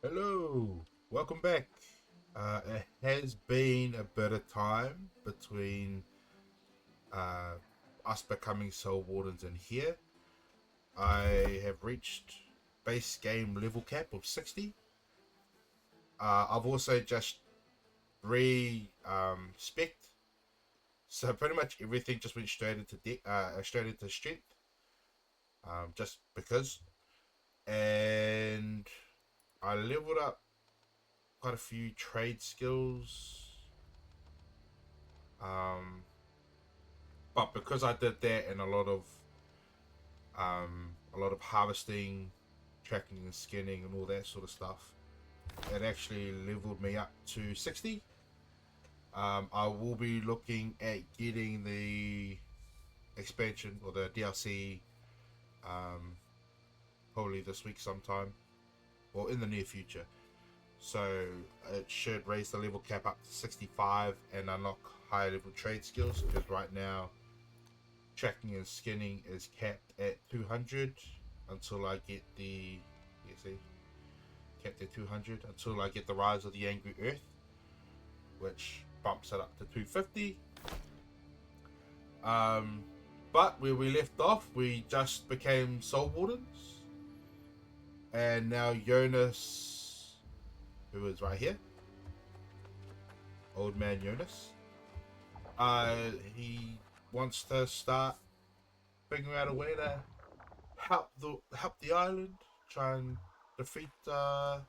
Hello, welcome back. It has been a bit of time between uh, us becoming Soul Wardens in here. I have reached base game level cap of 60. I've also just spec, so pretty much everything just went straight into strength, just because. And I leveled up quite a few trade skills. Um, but because I did that and a lot of harvesting, tracking and skinning and all that sort of stuff, it actually leveled me up to 60. I will be looking at getting the expansion or the DLC um, probably this week sometime or in the near future. So it should raise the level cap up to 65 and unlock higher level trade skills, because right now tracking and skinning is capped at 200 until I get the, you see, capped at 200 until I get the Rise of the Angry Earth, which bumps it up to 250. But where we left off, we just became Soul Wardens, and now Jonas, who is right here, old man Jonas, he wants to start figuring out a way to help the island, try and defeat the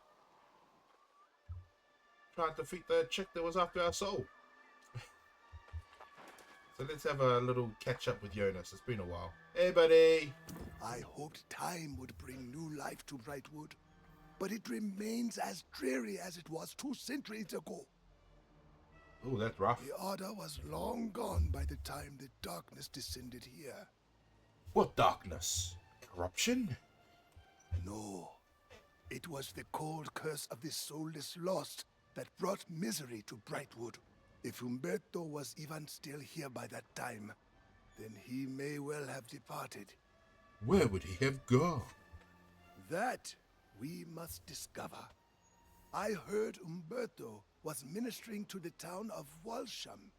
chick that was after our soul. So let's have a little catch up with Jonas. It's been a while. Hey, buddy. I hoped time would bring new life to Brightwood, but it remains as dreary as it was 2 centuries ago. Oh, that's rough. The Order was long gone by the time the darkness descended here. What darkness? Corruption? No, it was the cold curse of the soulless lost that brought misery to Brightwood. If Umberto was even still here by that time, then he may well have departed. Where would he have gone? That we must discover. I heard Umberto was ministering to the town of Walsham,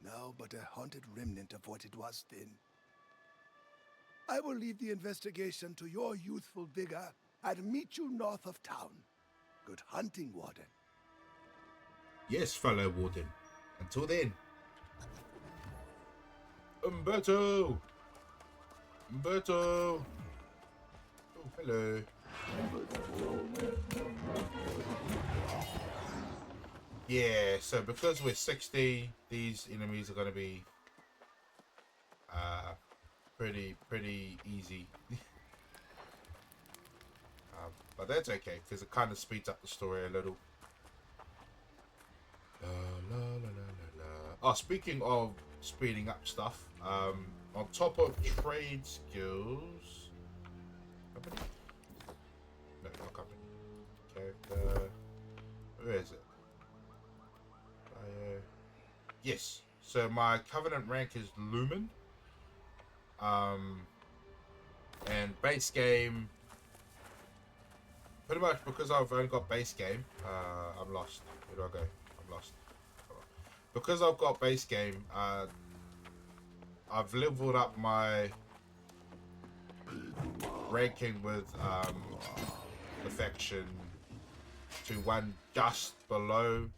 now but a haunted remnant of what it was then. I will leave the investigation to your youthful vigor and meet you north of town. Good hunting, Warden. Yes, fellow warden. Until then. Umberto! Umberto! Oh, hello. Yeah, so because we're 60, these enemies are going to be pretty easy. But that's okay, because it kind of speeds up the story a little. La, la, la, la, la. Oh, speaking of speeding up stuff, on top of trade skills, company? No, not company. Character. Where is it? Yes. So my covenant rank is Lumen. And base game. Pretty much because I've only got base game. I'm lost. Where do I go? I'm lost. Because I've got base game, I've leveled up my ranking with the faction to one just below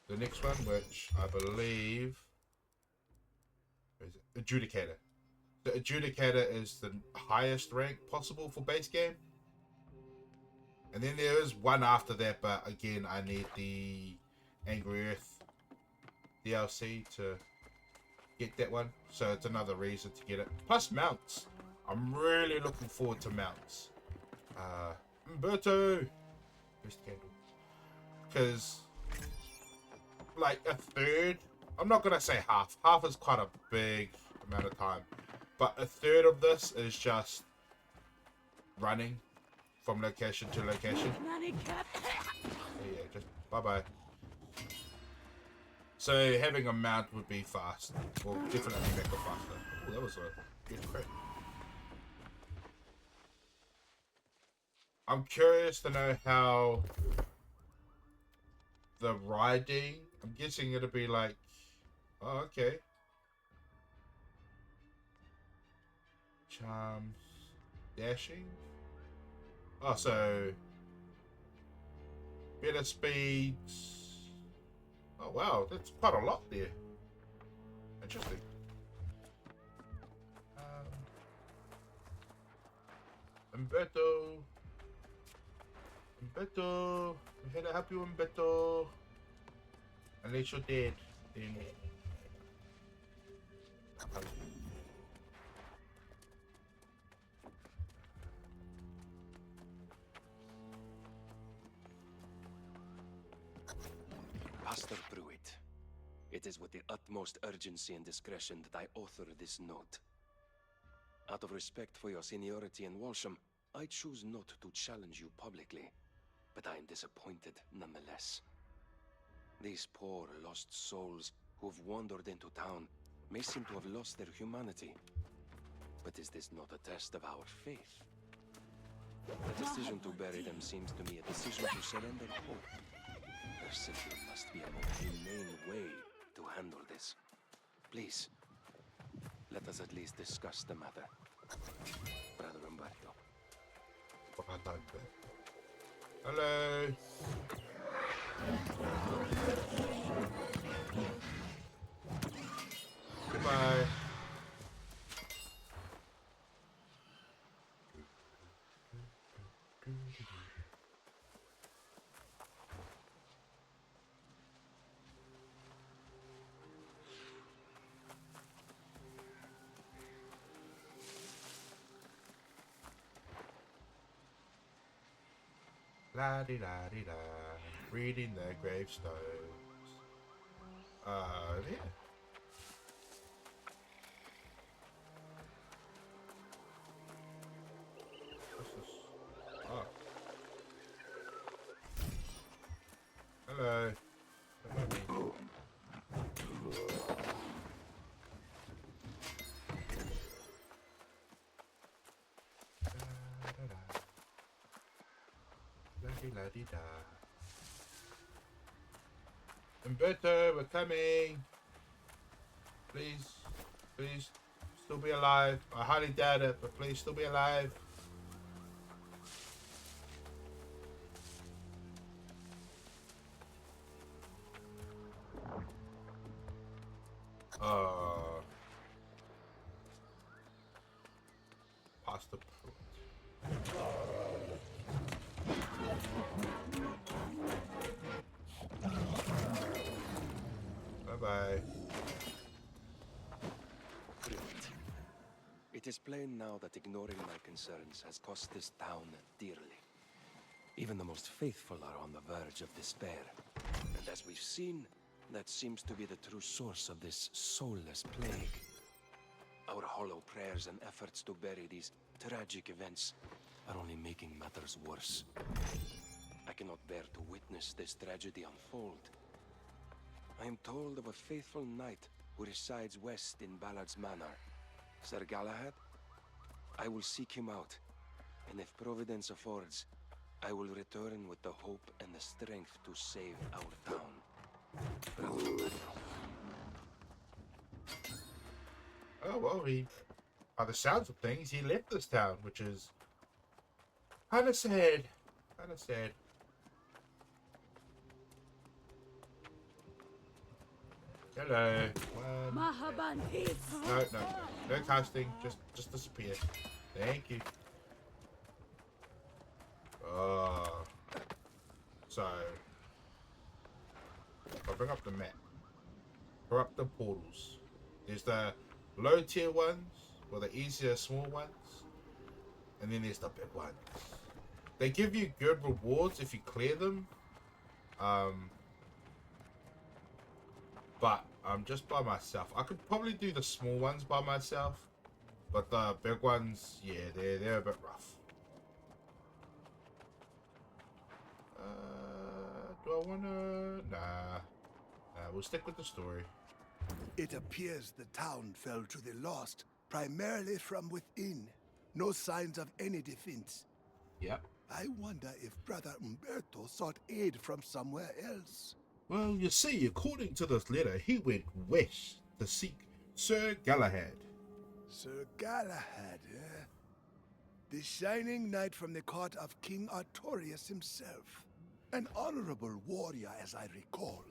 the next one, which I believe is Adjudicator. The Adjudicator is the highest rank possible for base game. And then there is one after that, but again, I need the Angry Earth DLC to get that one. So it's another reason to get it. Plus mounts. I'm really looking forward to mounts. Umberto! Best candle. Because, like, a third, I'm not going to say half. Half is quite a big amount of time. But a third of this is just running from location to location. Yeah, just bye-bye. So having a mount would be fast. Well, definitely make it faster. Oh, that was a good crit. I'm curious to know how the riding. I'm guessing it'll be like, oh, okay. Charms, dashing. Oh, so better speeds. Oh wow, that's quite a lot there. Interesting. Umberto, Umberto, I'm here to help you, Umberto. Unless you're dead, then. Pastor Pruitt, it is with the utmost urgency and discretion that I author this note. Out of respect for your seniority in Walsham, I choose not to challenge you publicly, but I am disappointed nonetheless. These poor lost souls who have wandered into town may seem to have lost their humanity. But is this not a test of our faith? The decision to bury them seems to me a decision to surrender hope. There simply must be a more humane way to handle this. Please, let us at least discuss the matter. Brother Umberto. Hello. Goodbye. La di da di da. Reading the gravestones. Yeah. What's this? Oh. Hello. Hello. La-di-la-di-da. Umberto, we're coming. Please, please, still be alive. I highly doubt it, but please still be alive. Pasta fruit. Bye-bye. Pruitt. It is plain now that ignoring my concerns has cost this town dearly. Even the most faithful are on the verge of despair. And as we've seen, that seems to be the true source of this soulless plague. Our hollow prayers and efforts to bury these tragic events are only making matters worse. I cannot bear to witness this tragedy unfold. I am told of a faithful knight who resides west in Ballard's Manor. Sir Galahad? I will seek him out, and if Providence affords, I will return with the hope and the strength to save our town. Oh, well, by the sounds of things, he left this town, which is kind of sad. Kind of sad. Hello. One. No casting. Just disappear. Thank you. Oh. So, if I bring up the map, corrupt the portals. There's the low tier ones, or the easier small ones, and then there's the big ones. They give you good rewards if you clear them. But I'm just by myself. I could probably do the small ones by myself, but the big ones, yeah, they're a bit rough. Do I wanna? Nah, we'll stick with the story. It appears the town fell to the lost, primarily from within. No signs of any defense. Yep. I wonder if Brother Umberto sought aid from somewhere else. Well, you see, according to this letter, he went west to seek Sir Galahad. Sir Galahad, eh? The shining knight from the court of King Artorius himself. An honorable warrior, as I recall,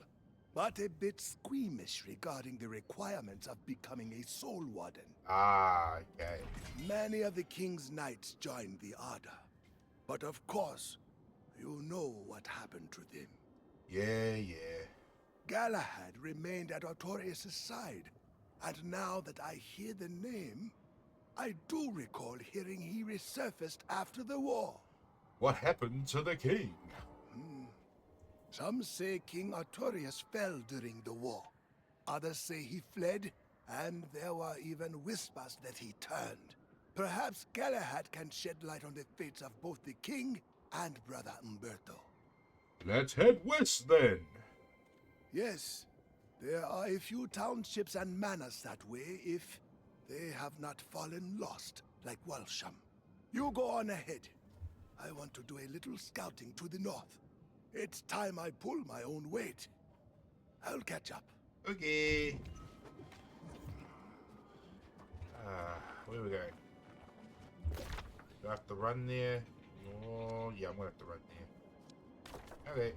but a bit squeamish regarding the requirements of becoming a soul warden. Ah, okay. Many of the king's knights joined the Order, but of course, you know what happened to them. Yeah. Galahad remained at Artorius' side, and now that I hear the name, I do recall hearing he resurfaced after the war. What happened to the king? Some say King Artorius fell during the war. Others say he fled, and there were even whispers that he turned. Perhaps Galahad can shed light on the fates of both the king and Brother Umberto. Let's head west then. Yes, there are a few townships and manors that way if they have not fallen lost, like Walsham. You go on ahead. I want to do a little scouting to the north. It's time I pull my own weight. I'll catch up. Okay. Where we going? Do I have to run there? Oh, yeah, I'm gonna have to run there. Okay.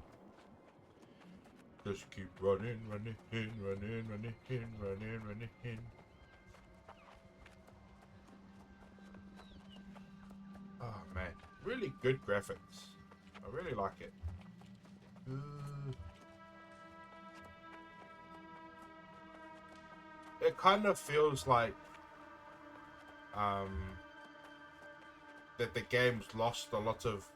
Just keep running. Oh man, really good graphics. I really like it. It kind of feels like that the game's lost a lot of.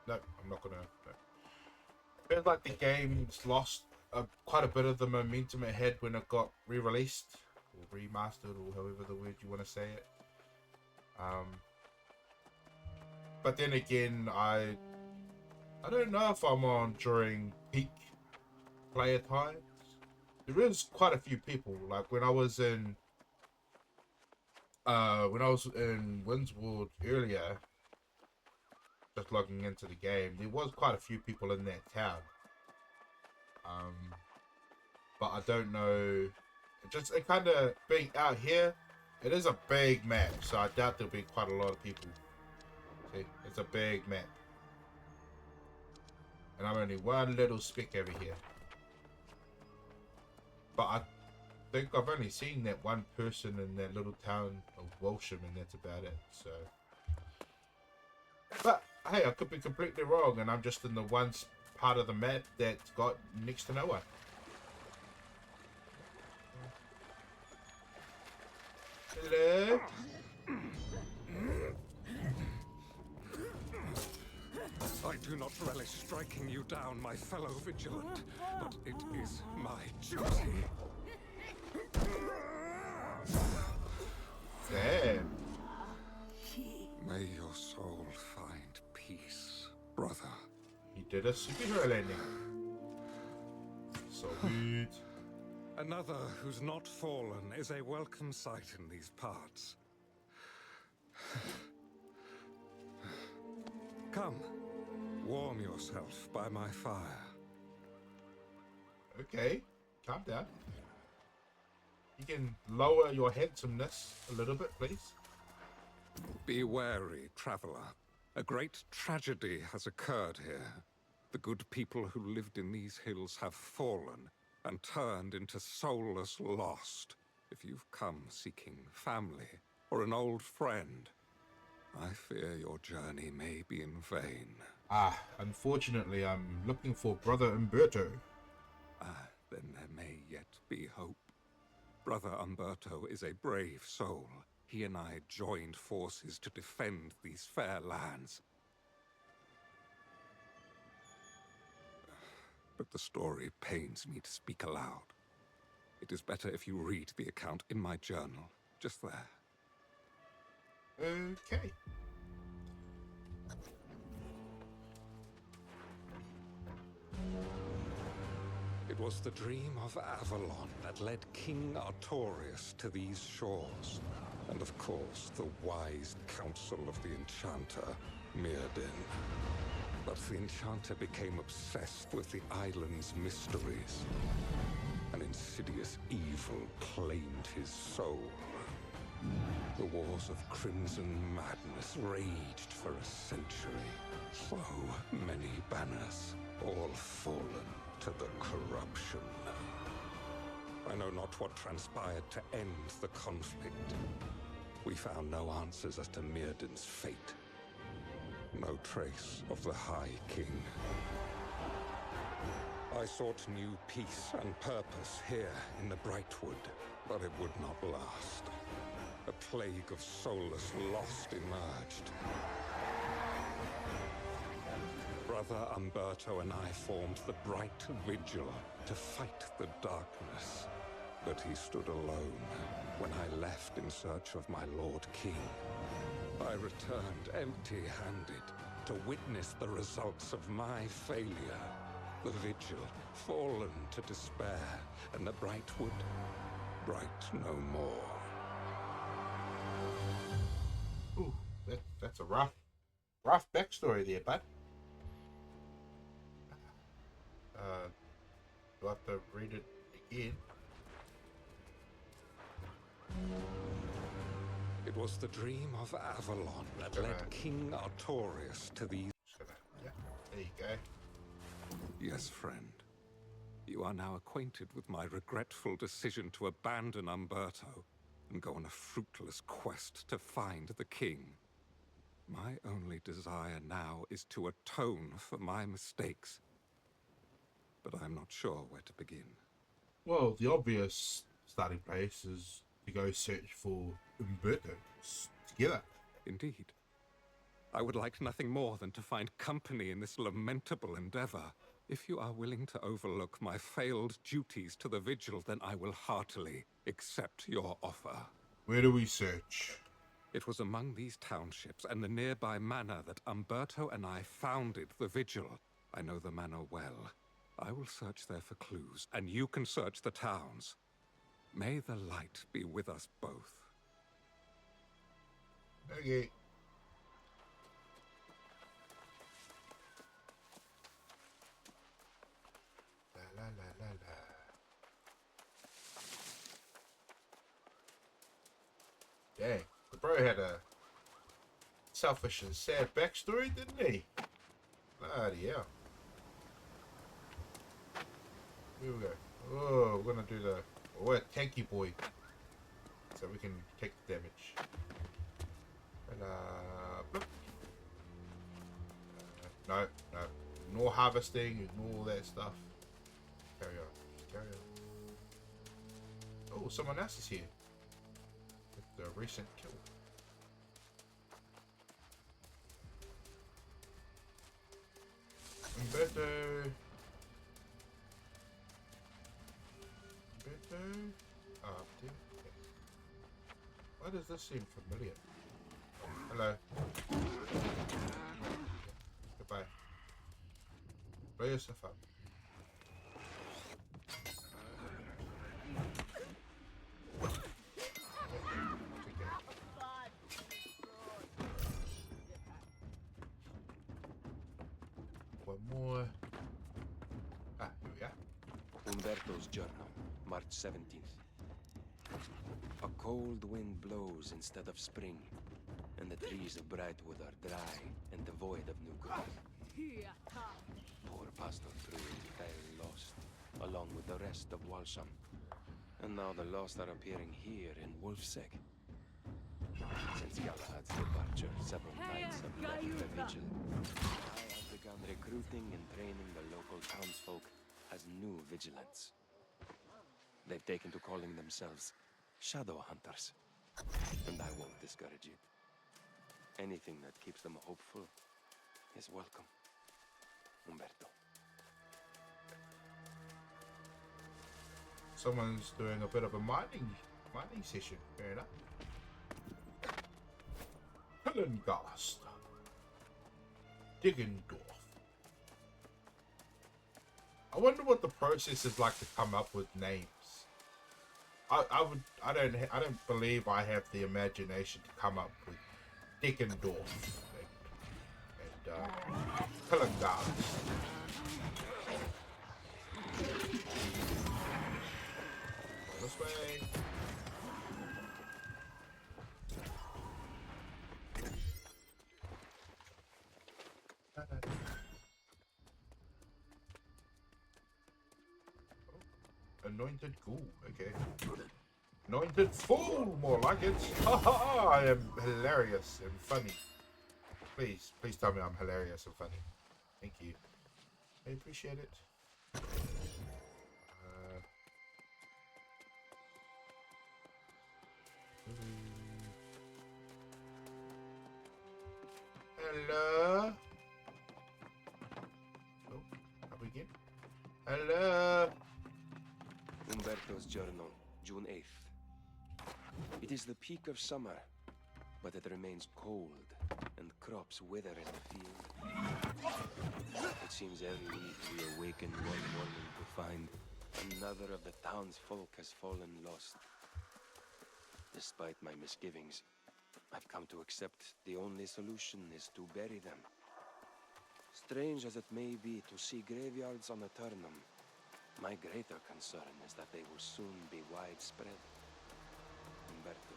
No, I'm not gonna. No. It feels like the game's lost quite a bit of the momentum it had when it got re-released or remastered, or however the word you want to say it. But then again, I don't know if I'm on during peak player times. There is quite a few people. Like when I was in Windswood earlier, just logging into the game, there was quite a few people in that town. But I don't know. It kind of being out here, it is a big map, so I doubt there'll be quite a lot of people. See, it's a big map. And I'm only one little speck over here. But I think I've only seen that one person in that little town of Walsham, and that's about it, so. But, hey, I could be completely wrong, and I'm just in the one part of the map that's got next to no one. Hello? I do not relish striking you down, my fellow vigilant, but it is my duty. Damn. May your soul find peace, brother. He did a superhero landing. Sweet. Another who's not fallen is a welcome sight in these parts. Come, warm yourself by my fire. Okay, calm down. You can lower your handsomeness a little bit, please. Be wary, traveler. A great tragedy has occurred here. The good people who lived in these hills have fallen and turned into soulless lost. If you've come seeking family or an old friend, I fear your journey may be in vain. Unfortunately, I'm looking for Brother Umberto. Then there may yet be hope. Brother Umberto is a brave soul. He and I joined forces to defend these fair lands. But the story pains me to speak aloud. It is better if you read the account in my journal, just there. Okay. It was the dream of Avalon that led King Artorius to these shores. And of course, the wise counsel of the enchanter, Mirrodin. But the enchanter became obsessed with the island's mysteries. An insidious evil claimed his soul. The wars of crimson madness raged for a century. So many banners, all fallen to the corruption. I know not what transpired to end the conflict. We found no answers as to Mirrodin's fate. No trace of the High King. I sought new peace and purpose here in the Brightwood, but it would not last. A plague of soulless lost emerged. Brother Umberto and I formed the Bright Vigil to fight the darkness. But he stood alone when I left in search of my Lord King. I returned empty-handed to witness the results of my failure. The Vigil fallen to despair, and the Brightwood bright no more. Ooh, that's a rough backstory there, bud. Do I have to read it again? It was the dream of Avalon that led King Artorius to these... Yeah, there you go. Yes, friend. You are now acquainted with my regretful decision to abandon Umberto and go on a fruitless quest to find the king. My only desire now is to atone for my mistakes. But I'm not sure where to begin. Well, the obvious starting place is to go search for Umberto together. Indeed. I would like nothing more than to find company in this lamentable endeavor. If you are willing to overlook my failed duties to the Vigil, then I will heartily accept your offer. Where do we search? It was among these townships and the nearby manor that Umberto and I founded the Vigil. I know the manor well. I will search there for clues, and you can search the towns. May the light be with us both. Okay. La la la la la. Dang, the bro had a selfish and sad backstory, didn't he? Bloody hell. Here we go. Oh, we're gonna do the... we're a tanky boy. So we can take the damage. And, bloop. No. Ignore harvesting, ignore all that stuff. Carry on. Just carry on. Oh, someone else is here. With the recent kill. Umberto. Oh, dear. Why does this seem familiar? Hello. Goodbye. Blow yourself up. One more. Ah, here we are. Umberto's journal, March 17th. A cold wind blows instead of spring, and the trees of Brightwood are dry and devoid of new growth. Poor Pastor Druid fell lost, along with the rest of Walsham. And now the lost are appearing here in Wolfseg. Since Galahad's departure, several knights have left the Vigil. I have begun recruiting and training the local townsfolk as new vigilants. They've taken to calling themselves Shadow Hunters, and I won't discourage it. Anything that keeps them hopeful is welcome. Umberto. Someone's doing a bit of a mining session. Fair enough. Hillengast. Diggendorf. I wonder what the process is like to come up with names. I don't believe I have the imagination to come up with Dickendorf and Pillengas. This way. Anointed ghoul, okay. Anointed fool, more like it. Ha ha! I am hilarious and funny. Please tell me I'm hilarious and funny. Thank you. I appreciate it. Hello? Oh, up again? Hello? Umberto's journal, June 8th. It is the peak of summer, but it remains cold, and crops wither in the field. It seems every week we awaken one morning to find another of the town's folk has fallen lost. Despite my misgivings, I've come to accept the only solution is to bury them. Strange as it may be to see graveyards on Aeternum, my greater concern is that they will soon be widespread. Umberto.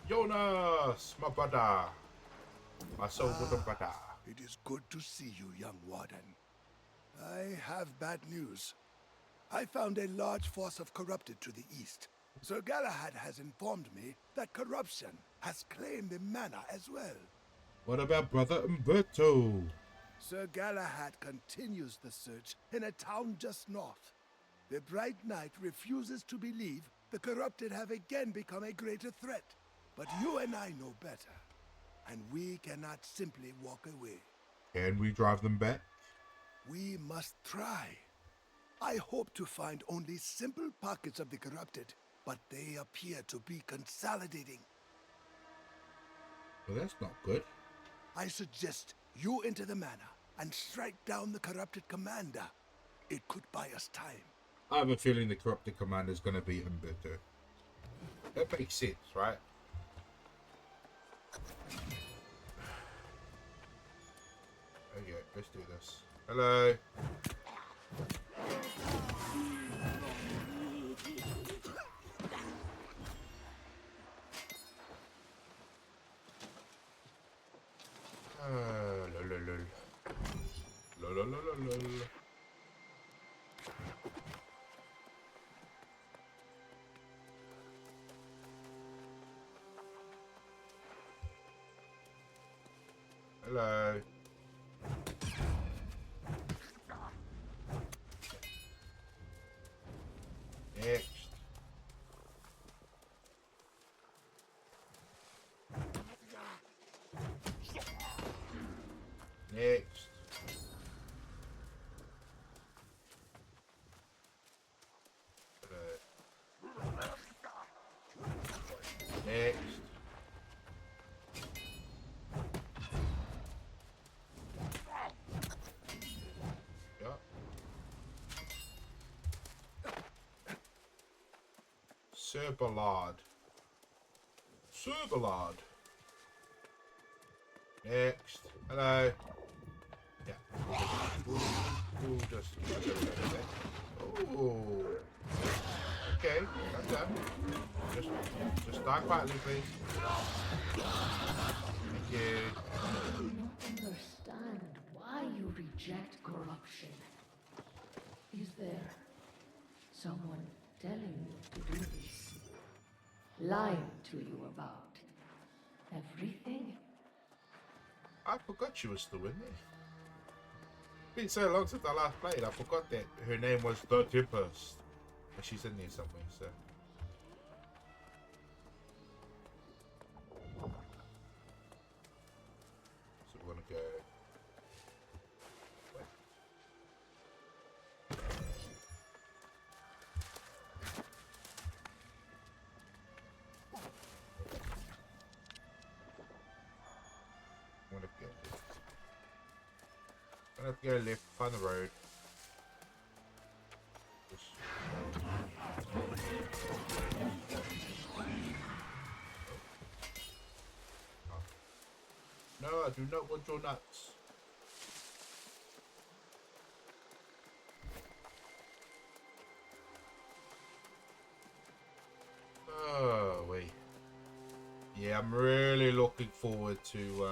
Jonas, my brother. My soul good brother. It is good to see you, young warden. I have bad news. I found a large force of corrupted to the east. Sir Galahad has informed me that corruption has claimed the manor as well. What about brother Umberto? Sir Galahad continues the search in a town just north. The Bright Knight refuses to believe the corrupted have again become a greater threat. But you and I know better, and we cannot simply walk away. Can we drive them back? We must try. I hope to find only simple pockets of the corrupted, but they appear to be consolidating. Well, that's not good. I suggest you enter the manor and strike down the corrupted commander. It could buy us time. I have a feeling the corrupted commander is going to be Umberto. That makes sense, right? Okay, let's do this. Hello. Lol. Lol. Hello. Next. Next. Next. Yup. Sir Ballard. Sir Ballard. Next. Hello. Yeah. We'll just oh. Okay, that's done. Just die quietly, please. Thank you. I don't understand why you reject corruption. Is there someone telling you to do this? Lying to you about everything? I forgot she was still in there. Been so long since I last played, I forgot that her name was The Tempest. And she's in there somewhere, so. So we're gonna go. Wait. I'm gonna go left. I'm gonna have to go left, find the road. Just No, I do not want your nuts. Oh, wait. Yeah, I'm really looking forward to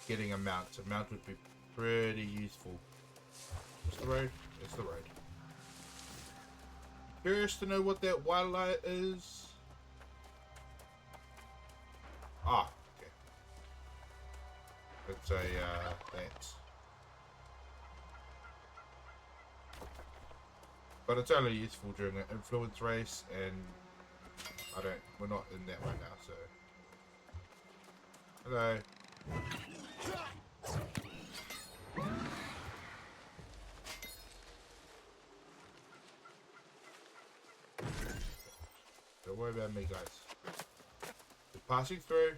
getting a mount. A mount would be pretty useful. What's the road? It's the road. Curious to know what that white light is? Ah, okay. It's a, that. But it's only useful during an influence race, and we're not in that right now, so. Hello. Don't worry about me, guys. We're passing through.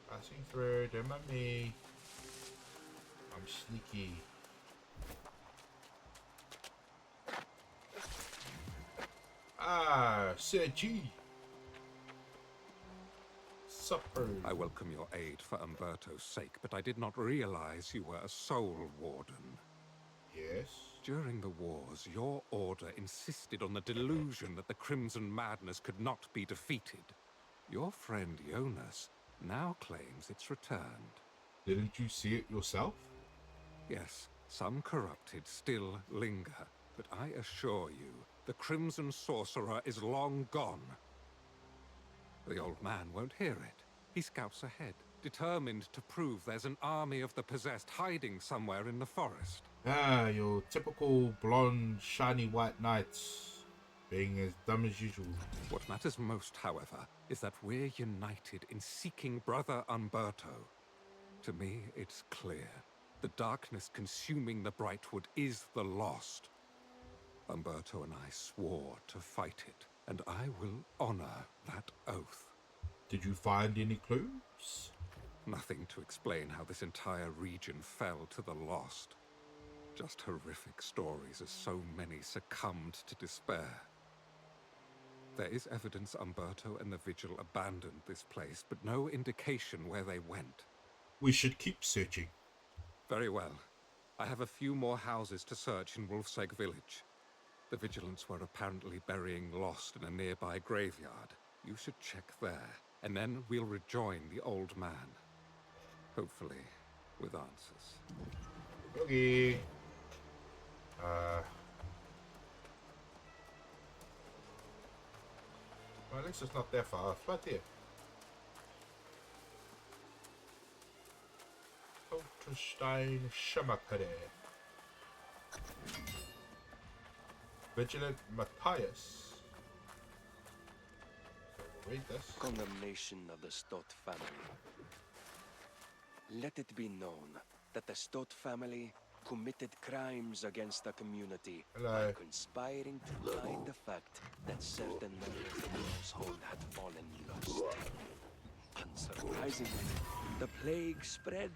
Passing through, don't mind me. I'm sneaky. Ah, Sir G. Supper. I welcome your aid for Umberto's sake, but I did not realize you were a soul warden. Yes. During the wars, your order insisted on the delusion that the Crimson Madness could not be defeated. Your friend Jonas now claims it's returned. Didn't you see it yourself? Yes, some corrupted still linger, but I assure you, the Crimson Sorcerer is long gone. The old man won't hear it. He scouts ahead, determined to prove there's an army of the possessed hiding somewhere in the forest. Ah, your typical blonde, shiny white knights. Being as dumb as usual. What matters most, however, is that we're united in seeking Brother Umberto. To me, it's clear. The darkness consuming the Brightwood is the lost. Umberto and I swore to fight it, and I will honor that oath. Did you find any clues? Nothing to explain how this entire region fell to the lost. Just horrific stories as so many succumbed to despair. There is evidence Umberto and the Vigil abandoned this place, but no indication where they went. We should keep searching. Very well. I have a few more houses to search in Wolfsegg village. The Vigilants were apparently burying Lost in a nearby graveyard. You should check there, and then we'll rejoin the old man. Hopefully, with answers. Okay. Well, at least it's not that far. It's right there. Ultrastein Schimmerkade. Vigilant Matthias. So we'll read this. Condemnation of the Stott family. Let it be known that the Stott family committed crimes against the community by conspiring to hide the fact that certain members of the household had fallen lost. Unsurprisingly, the plague spread,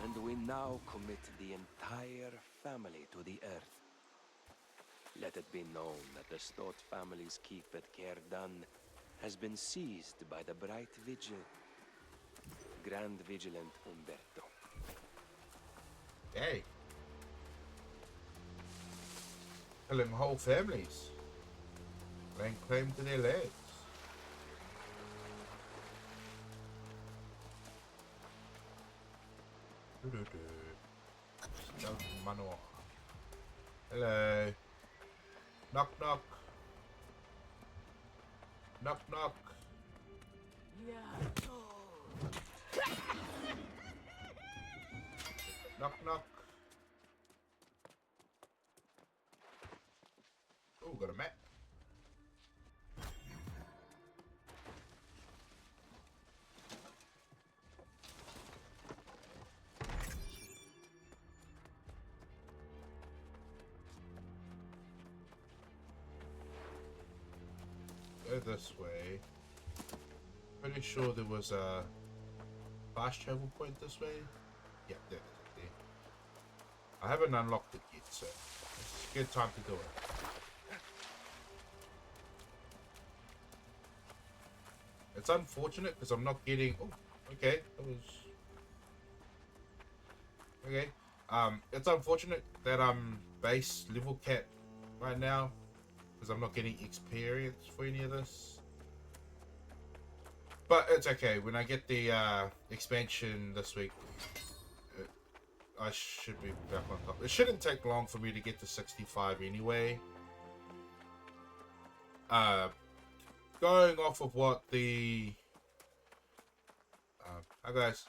and we now commit the entire family to the earth. Let it be known that the Stott family's keep at Cairdan has been seized by the Bright Vigil, Grand Vigilant Umberto. Hey. Killing whole families. Laying claim to their lands. Stealth Manor. Hello. Knock knock. Knock knock. Knock knock. Oh, got a map. Go this way. Pretty sure there was a fast travel point this way. Yeah, there it is. There. I haven't unlocked it yet, so it's a good time to do it. it's unfortunate because I'm not getting. Oh, okay, that was okay. It's unfortunate that I'm base level cap right now because I'm not getting experience for any of this. But it's okay. When I get the expansion this week, I should be back on top. It shouldn't take long for me to get to 65 anyway. Going off of what the hi guys,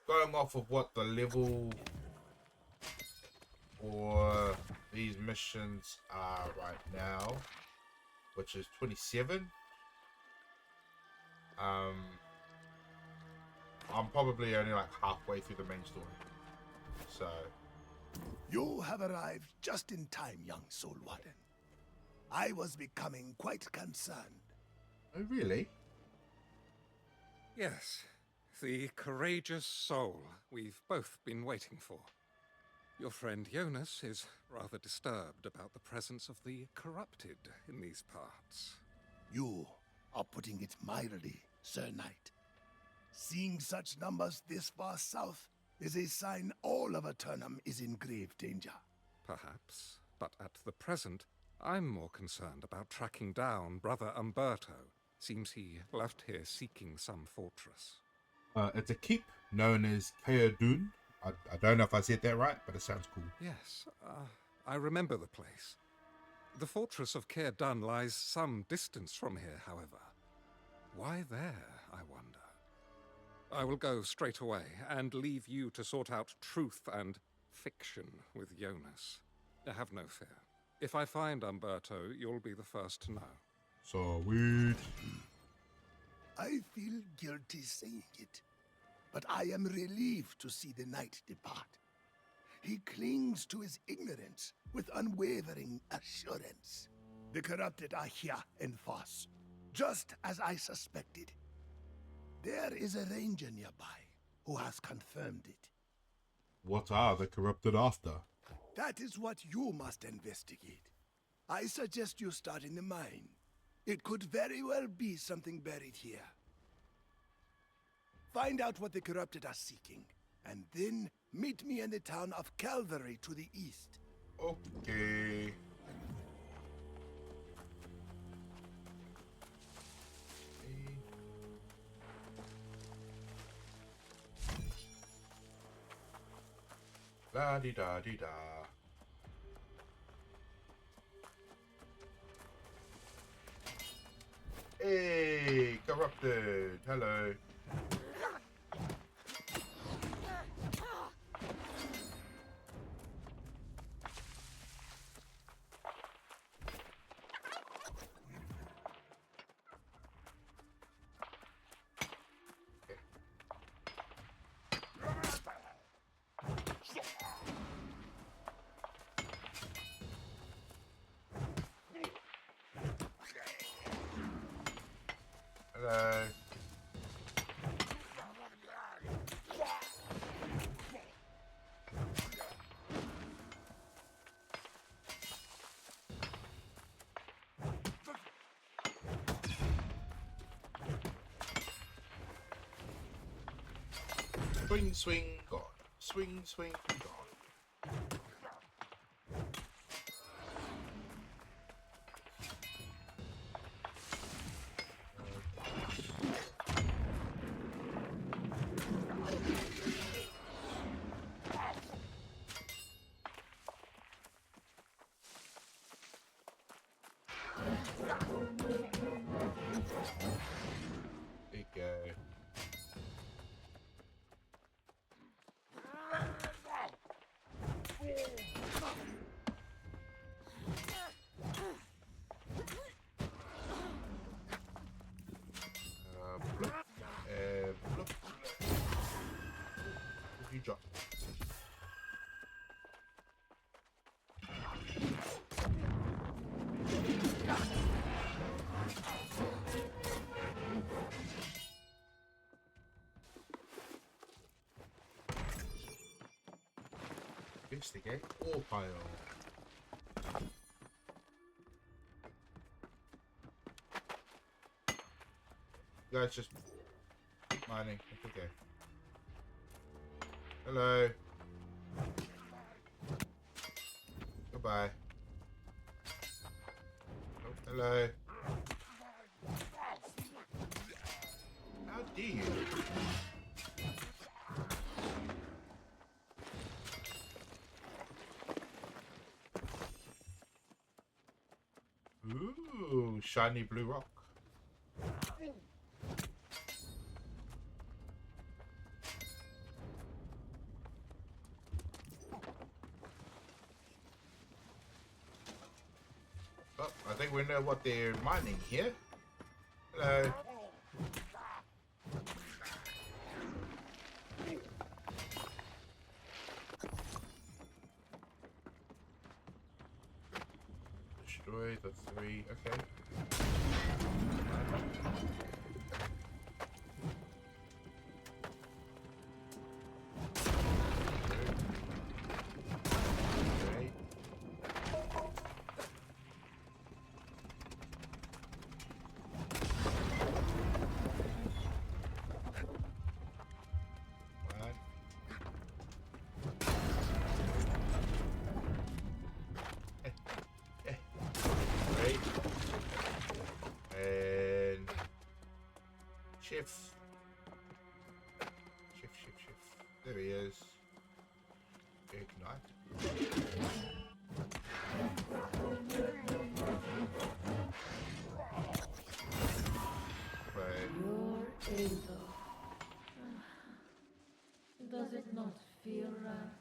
going off of what the level for these missions are right now, which is 27. I'm probably only like halfway through the main story, so You have arrived just in time, young Soul Warden. I was becoming quite concerned. oh really? Yes, the courageous soul we've both been waiting for. Your friend Jonas is rather disturbed about the presence of the corrupted in these parts. You are putting it mildly, Sir Knight. Seeing such numbers this far south is a sign all of Aeternum is in grave danger. Perhaps, but at the present, I'm more concerned about tracking down Brother Umberto. Seems he left here seeking some fortress. It's a keep known as Aeternum. I don't know if I said that right, but it sounds cool. Yes, I remember the place. The fortress of Caer Dun lies some distance from here, however. Why there, I wonder? I will go straight away and leave you to sort out truth and fiction with Jonas. Have no fear. If I find Umberto, you'll be the first to know. Sweet. I feel guilty saying it, but I am relieved to see the knight depart. He clings to his ignorance with unwavering assurance. The corrupted are here in force, just as I suspected. There is a ranger nearby who has confirmed it. What are the corrupted after? That is what you must investigate. I suggest you start in the mine. It could very well be something buried here. Find out what the corrupted are seeking, and then meet me in the town of Calvary to the east. Okay. La di da di da. Hey, corrupted. Hello. Hello. Swing, swing, gone. Swing, swing, gone. There you go. Bloop, bloop. Did you drop? Investigate ore pile. You guys just mining. It's okay. Hello. Goodbye. Oh, hello. How dare you? Ooh, shiny blue rock. Oh, I think we know what they're mining here. Hello. Destroy the 3. Okay. Okay. One. Great. And shift. Shift. There he is. Ignite. Right. You're able. Does it not feel right?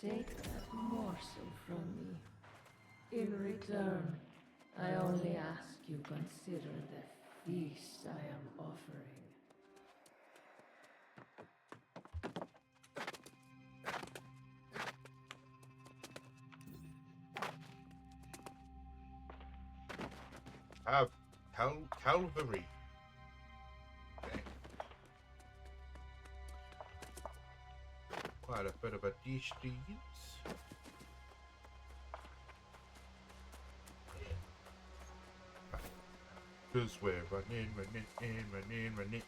Take that morsel from me. In return, I only ask you consider the feast I am offering. Have Calvary. Okay. Quite a bit of a distance. Cause we're running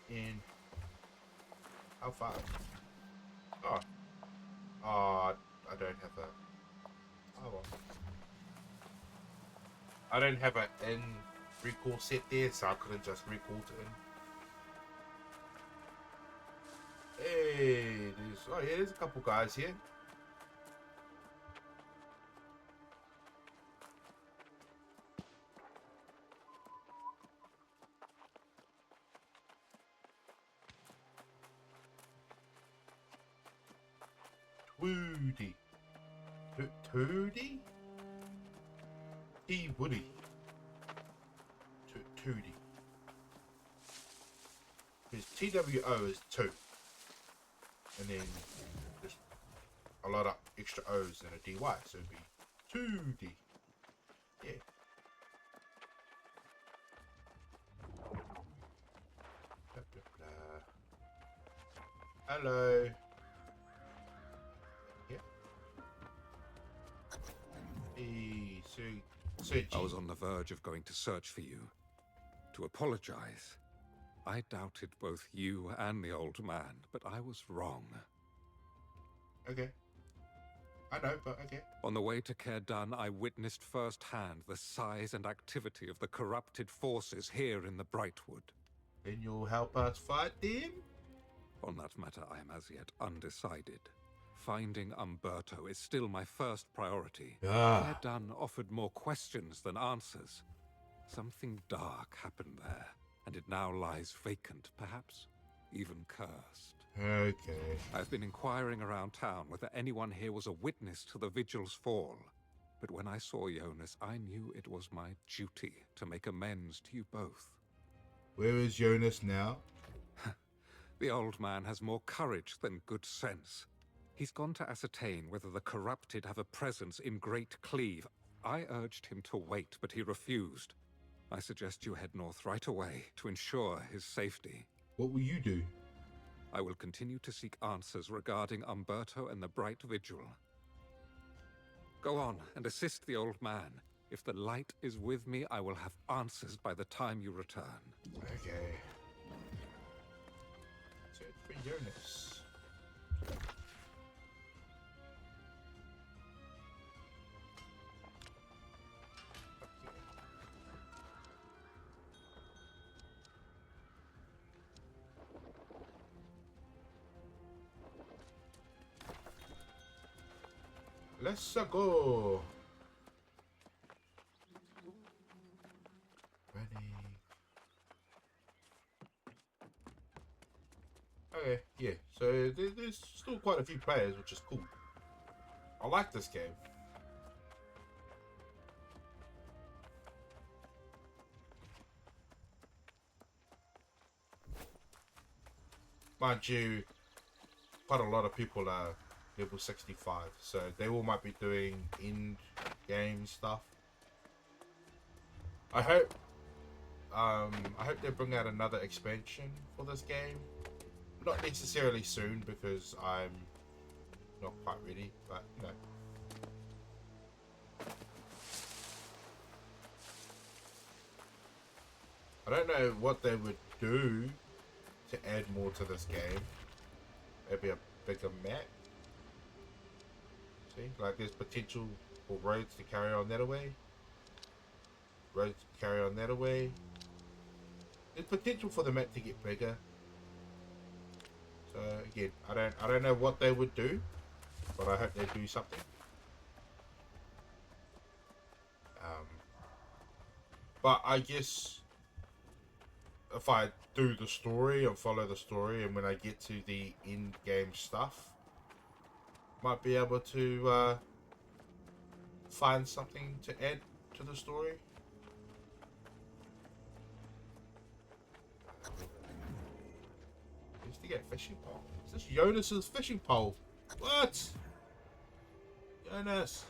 in. How far? Oh. Oh, I don't have a. Oh well. I don't have an in recall set there, so I couldn't just recall to in. Hey, there's a couple guys here. Woody. Toody? Woody. Tootie. His TWO is 2. And then just a lot of extra O's and a DY, so it'd be Tootie. Yeah. Blah, blah, blah. Hello. Yeah. Hey, so I was on the verge of going to search for you, to apologize. I doubted both you and the old man, but I was wrong. okay. I know, but okay. On the way to Cairdan, I witnessed firsthand the size and activity of the corrupted forces here in the Brightwood. Then you'll help us fight them? On that matter, I am as yet undecided. Finding Umberto is still my first priority. Cairdan offered more questions than answers. Something dark happened there, and it now lies vacant, perhaps even cursed. Okay. I've been inquiring around town whether anyone here was a witness to the Vigil's fall. But when I saw Jonas, I knew it was my duty to make amends to you both. Where is Jonas now? The old man has more courage than good sense. He's gone to ascertain whether the corrupted have a presence in Great Cleave. I urged him to wait, but he refused. I suggest you head north right away to ensure his safety. What will you do? I will continue to seek answers regarding Umberto and the Bright Vigil. Go on and assist the old man. If the light is with me, I will have answers by the time you return. Okay. Search for Jonas. Let's go. Ready. Okay, yeah. So there's still quite a few players, which is cool. I like this game. Mind you, quite a lot of people are level 65, so they all might be doing in-game stuff. I hope they bring out another expansion for this game. Not necessarily soon because I'm not quite ready, but you know. I don't know what they would do to add more to this game. Maybe a bigger map. See, like there's potential for roads to carry on that way. Roads to carry on that way. There's potential for the map to get bigger. So again, I don't know what they would do, but I hope they do something. But I guess if I do the story and follow the story, and when I get to the in-game stuff, might be able to find something to add to the story. Used to get fishing pole. Is this Jonas's fishing pole? What? Jonas.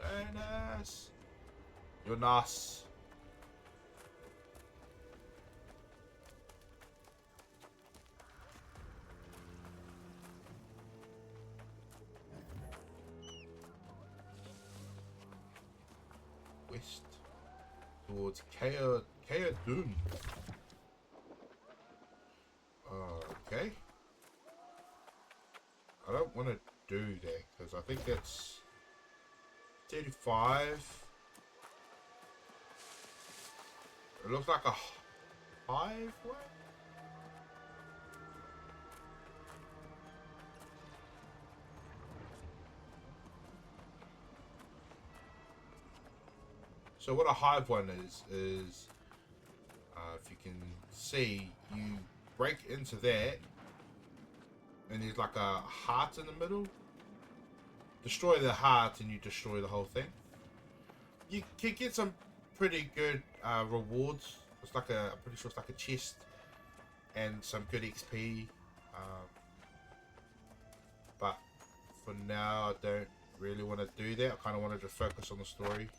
Jonas. Jonas. West towards Aeternum. Okay. I don't want to do that because I think that's 35. It looks like a hive way. So what a hive one is if you can see, you break into that and there's like a heart in the middle. Destroy the heart and you destroy the whole thing. You can get some pretty good rewards. It's like I'm pretty sure it's like a chest and some good XP. But for now, I don't really want to do that. I kind of wanted to focus on the story.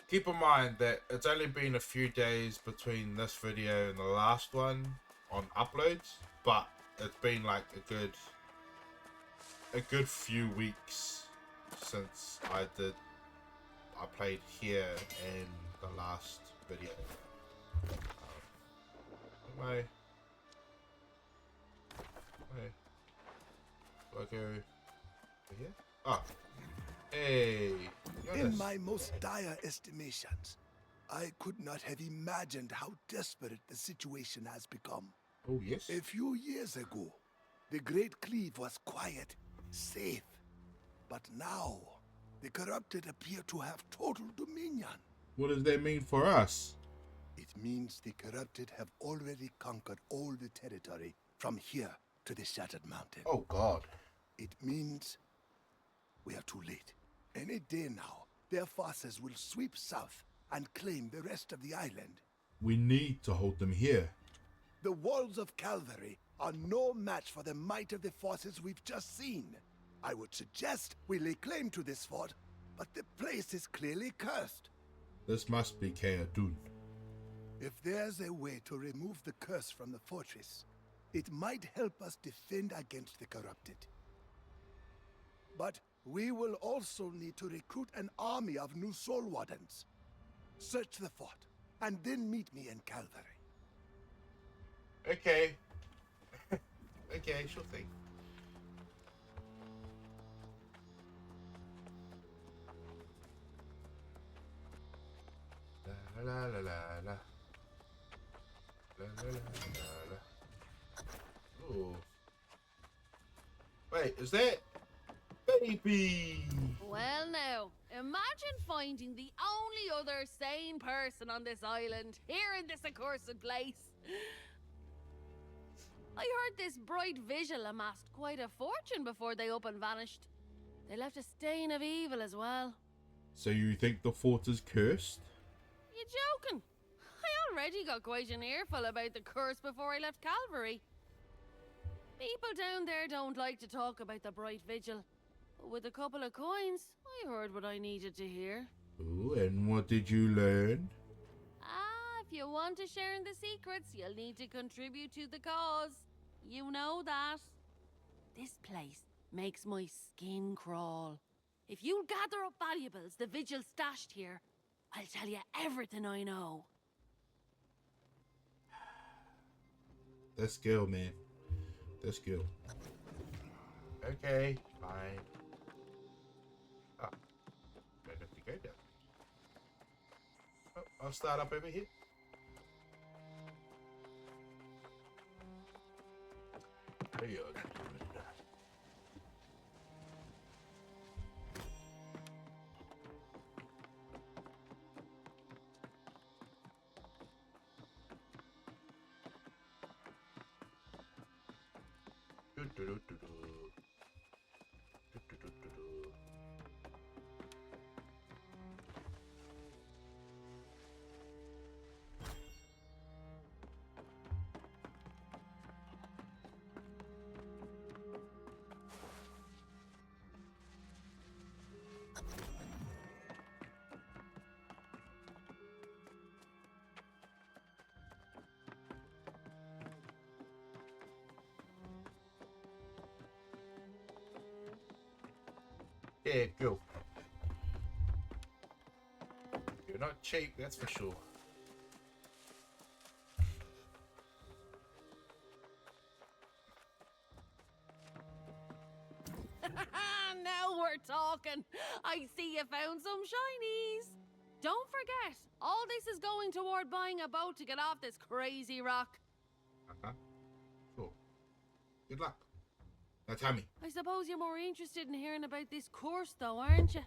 Keep in mind that it's only been a few days between this video and the last one on uploads, but it's been like a good few weeks since I played here in the last video. Do I go over here? Ah. Hey, In my most dire estimations, I could not have imagined how desperate the situation has become. Oh, yes. A few years ago, the Great Cleave was quiet, safe. But now, the corrupted appear to have total dominion. What does that mean for us? It means the corrupted have already conquered all the territory from here to the Shattered Mountain. Oh, God. It means we are too late. Any day now, their forces will sweep south and claim the rest of the island. We need to hold them here. The walls of Calvary are no match for the might of the forces we've just seen. I would suggest we lay claim to this fort, but the place is clearly cursed. This must be Aeternum. If there's a way to remove the curse from the fortress, it might help us defend against the corrupted. But we will also need to recruit an army of new soul wardens. Search the fort, and then meet me in Calvary. Okay. Okay, sure thing. La la la la la. La la la la la. Oh. Wait, is that baby? Well, now, imagine finding the only other sane person on this island, here in this accursed place. I heard this bright vigil amassed quite a fortune before they up and vanished. They left a stain of evil as well. So you think the fort is cursed? You joking? I already got quite an earful about the curse before I left Calvary. People down there don't like to talk about the bright vigil. But with a couple of coins, I heard what I needed to hear. Ooh, and what did you learn? If you want to share in the secrets, you'll need to contribute to the cause. You know that. This place makes my skin crawl. If you'll gather up valuables the vigil stashed here, I'll tell you everything I know. Let's go, man. Let's go. Okay, fine. Ah, don't have to go down. Oh, I'll start up over here. There you go. Yeah, go. You're not cheap, that's for sure. Now we're talking. I see you found some shinies. Don't forget, all this is going toward buying a boat to get off this crazy rock. Uh-huh. Cool. Good luck. Now tell me. I suppose you're more interested in hearing about this course, though, aren't you?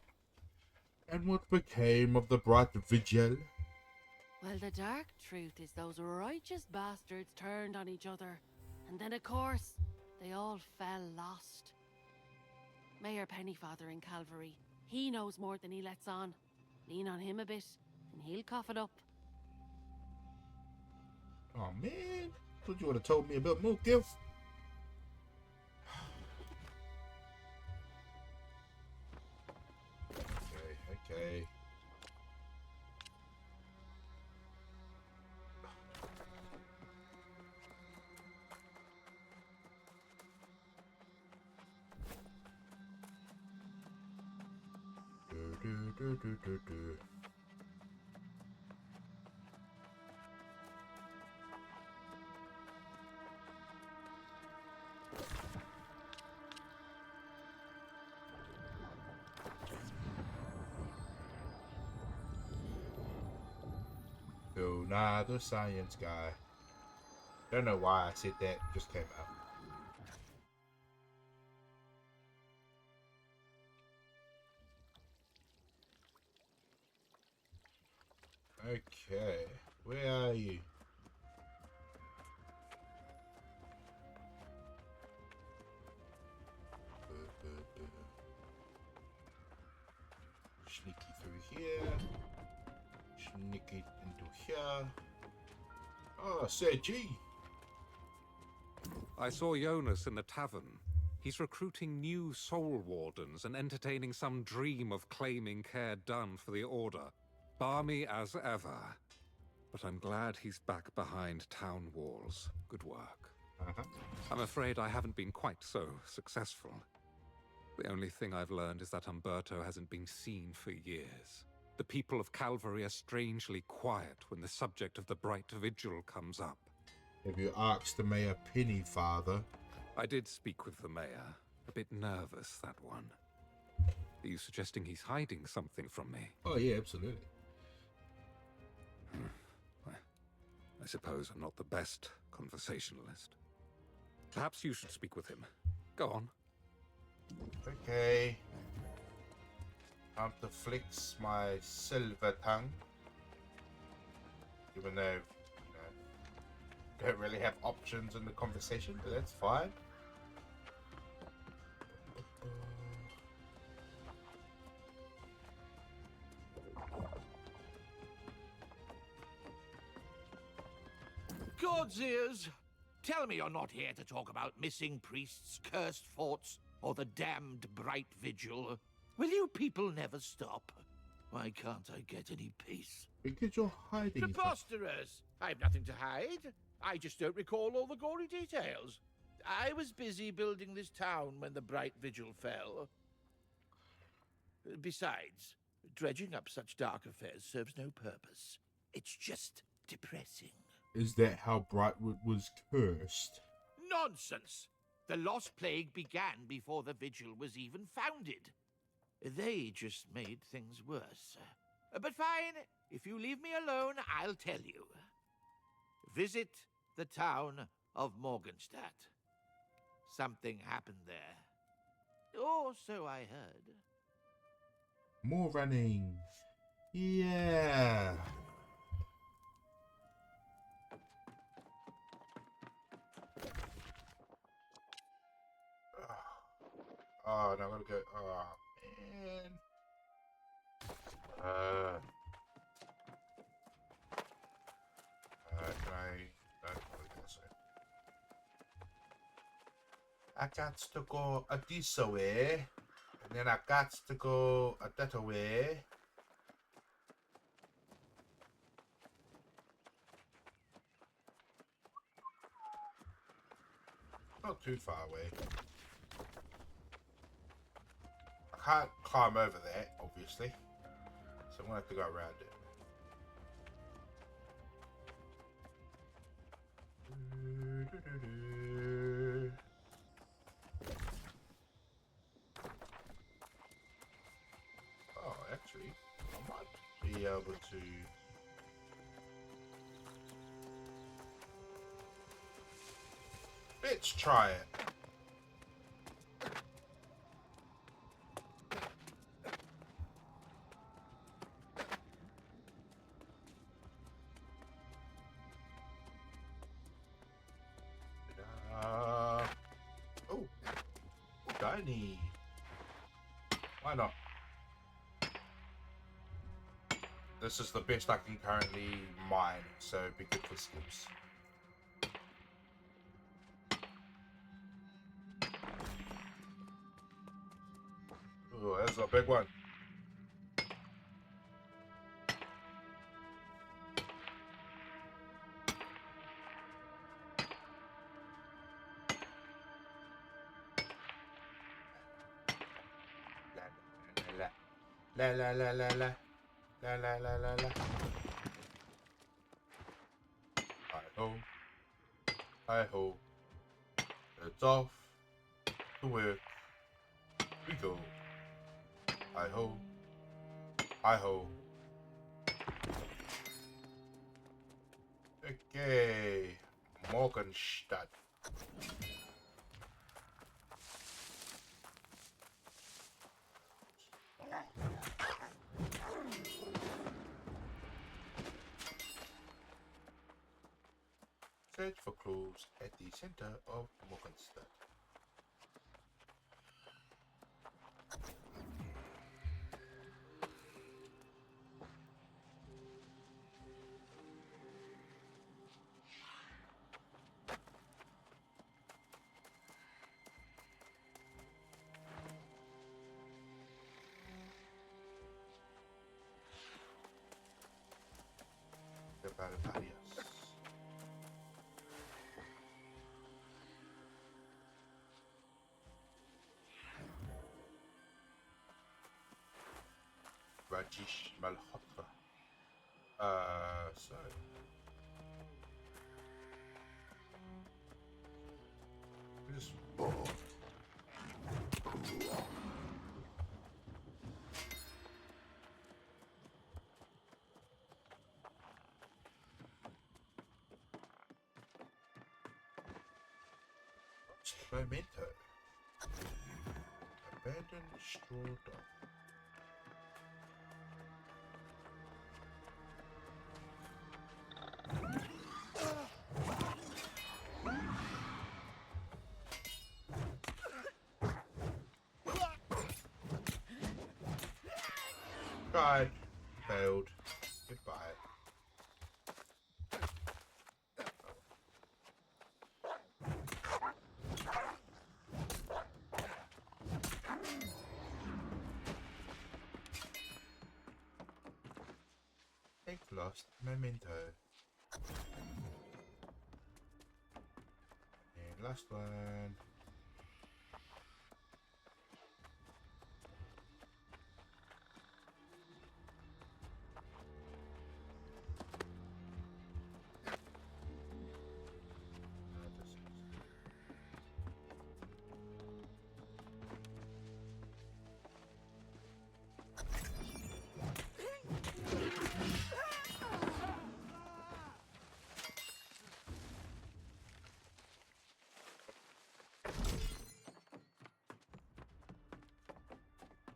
And what became of the bright vigil? Well, the dark truth is those righteous bastards turned on each other. And then, of course, they all fell lost. Mayor Pennyfather in Calvary, he knows more than he lets on. Lean on him a bit, and he'll cough it up. Oh man, thought you would have told me about more, Gil. Okay. Do. Oh, nah, the science guy. Don't know why I said that, just came out. Okay, where are you? Sneaky through here. Sneaky into here. Oh, Sir G. I saw Jonas in the tavern. He's recruiting new soul wardens and entertaining some dream of claiming care done for the Order. Balmy as ever. But I'm glad he's back behind town walls. Good work. I'm afraid I haven't been quite so successful. The only thing I've learned is that Umberto hasn't been seen for years. The people of Calvary are strangely quiet when the subject of the Bright Vigil comes up. Have you asked the mayor Penny, Father? I did speak with the mayor. A bit nervous, that one. Are you suggesting he's hiding something from me? Oh, yeah, absolutely. I suppose I'm not the best conversationalist. Perhaps you should speak with him. Go on. Okay. Time to flex my silver tongue. Even though, don't really have options in the conversation, but that's fine. God's ears! Tell me you're not here to talk about missing priests, cursed forts, or the damned Bright Vigil. Will you people never stop? Why can't I get any peace? Because you're hiding. Preposterous! I've nothing to hide. I just don't recall all the gory details. I was busy building this town when the Bright Vigil fell. Besides, dredging up such dark affairs serves no purpose. It's just depressing. Is that how Brightwood was cursed? Nonsense! The Lost Plague began before the Vigil was even founded. They just made things worse. But fine, if you leave me alone, I'll tell you. Visit the town of Morgenstadt. Something happened there. Or so I heard. More running. Yeah. Oh, now I'm gonna go. Oh, man. Can I? No, what was I gonna say? I got to go a this way, and then I got to go a that way. Not too far away. I can't climb over that, obviously, so I'm gonna have to go around it. Oh, actually, I might be able to. Let's try it. Oh, shiny. Why not? This is the best I can currently mine, so it'd be good for skips. Oh, that's a big one. La la la la la la la la la la. Hi ho, hi ho. It's off to work we go. Hi ho, hi ho. Okay, Morgenstadt. Search for clues at the center of Morgenstadt. Varios. Rajesh Malhotra. So Lost memento. Abandoned straw dog. Tried. Failed. Goodbye. Take lost memento. And last one.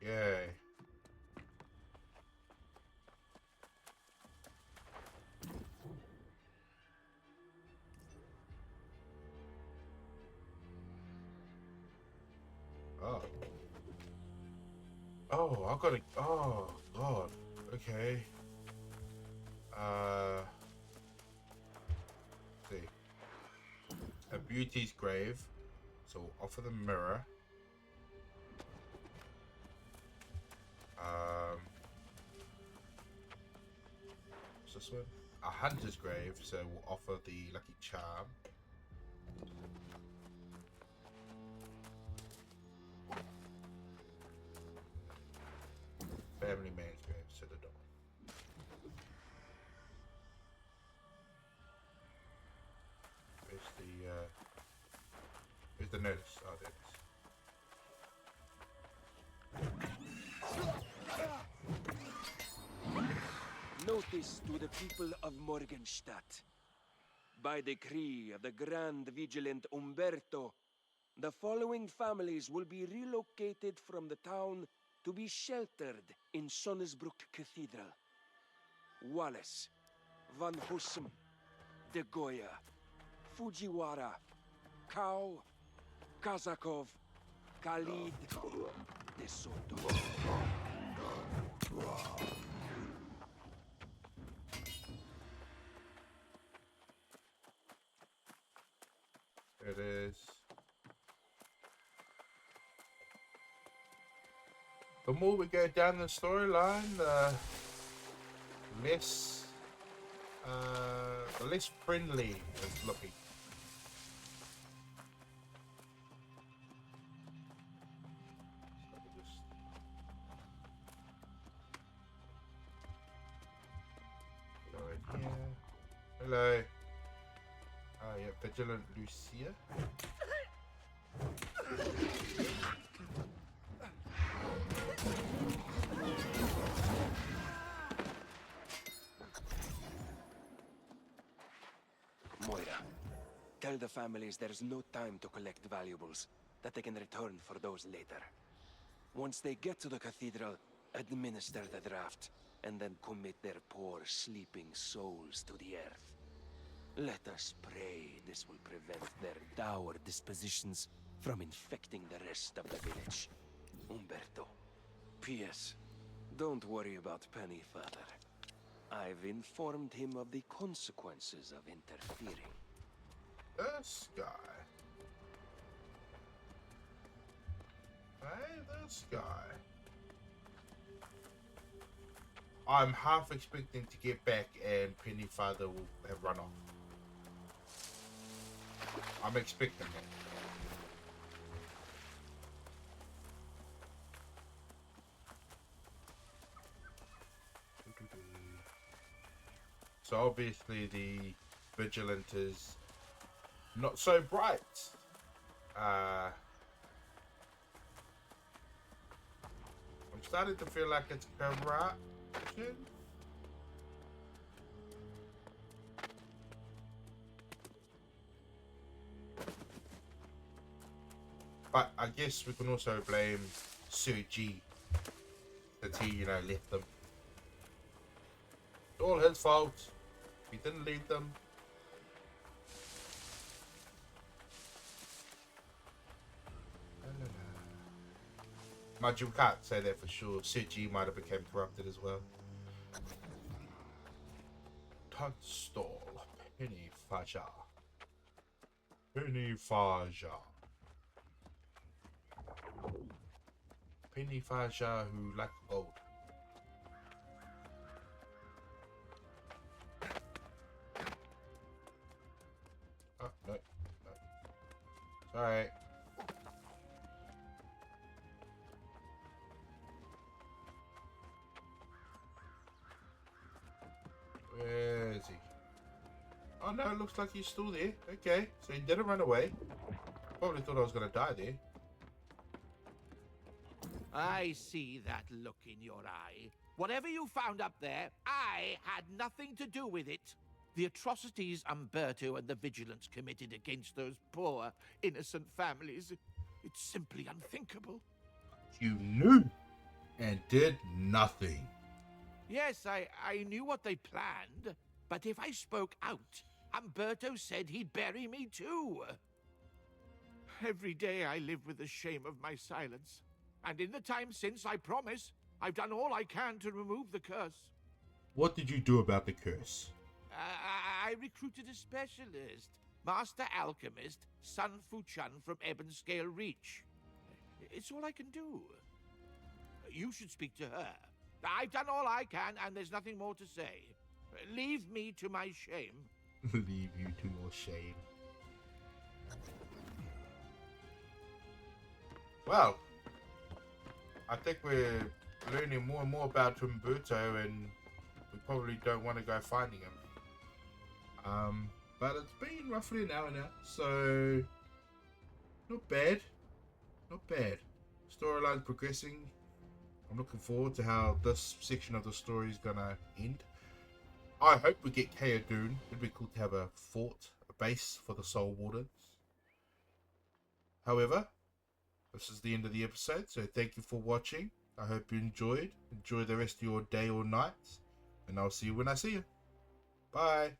Yay. Oh. Oh, I gotta. Oh, God. Okay. See. A beauty's grave. So we'll offer the mirror. What's this one? A hunter's grave. So we'll offer the lucky charm. Family man's grave. So the door. Where's the notice? Oh, there it is. Notice to the people of Morgenstadt. By decree of the Grand Vigilant Umberto, the following families will be relocated from the town to be sheltered in Sonnesbrook Cathedral. Wallace, Van Hussum, De Goya, Fujiwara, Kao, Kazakov, Khalid, De Soto. There it is. The more we go down the storyline, the less friendly it's looking. So we'll just go in here. Hello. Oh yeah, Vigilant Lucia. Moira, tell the families there's no time to collect valuables, that they can return for those later. Once they get to the cathedral, administer the draft, and then commit their poor sleeping souls to the earth. Let us pray this will prevent their dour dispositions from infecting the rest of the village. Umberto. P.S. Don't worry about Pennyfather. I've informed him of the consequences of interfering. This guy. Hey, this guy. I'm half expecting to get back and Pennyfather will have run off. I'm expecting that. So obviously the Vigilant is not so bright. I'm starting to feel like it's corruption. But I guess we can also blame Sir G, that he, you know, left them. It's all his fault. He didn't leave them. Mind you, we can't say that for sure. Sir G might have become corrupted as well. Tunstall, Penny Faja. Penny Faja. Penny Faja who like gold. Oh, no. Sorry. Where is he? Oh no, it looks like he's still there. Okay, so he didn't run away. Probably thought I was gonna die there. I see that look in your eye. Whatever you found up there, I had nothing to do with it. The atrocities Umberto and the Vigilance committed against those poor, innocent families, it's simply unthinkable. You knew and did nothing. Yes, I knew what they planned, but if I spoke out, Umberto said he'd bury me too. Every day I live with the shame of my silence. And in the time since, I promise, I've done all I can to remove the curse. What did you do about the curse? I recruited a specialist, Master Alchemist Sun Fuchan from Ebonscale Reach. It's all I can do. You should speak to her. I've done all I can, and there's nothing more to say. Leave me to my shame. Leave you to your shame. Well, I think we're learning more and more about Umberto, and we probably don't want to go finding him. But it's been roughly an hour now, so not bad. Not bad. Storyline's progressing. I'm looking forward to how this section of the story is gonna end. I hope we get Aeternum. It'd be cool to have a fort, a base for the Soul Wardens. However, this is the end of the episode, so thank you for watching. I hope you enjoyed. Enjoy the rest of your day or night, and I'll see you when I see you. Bye.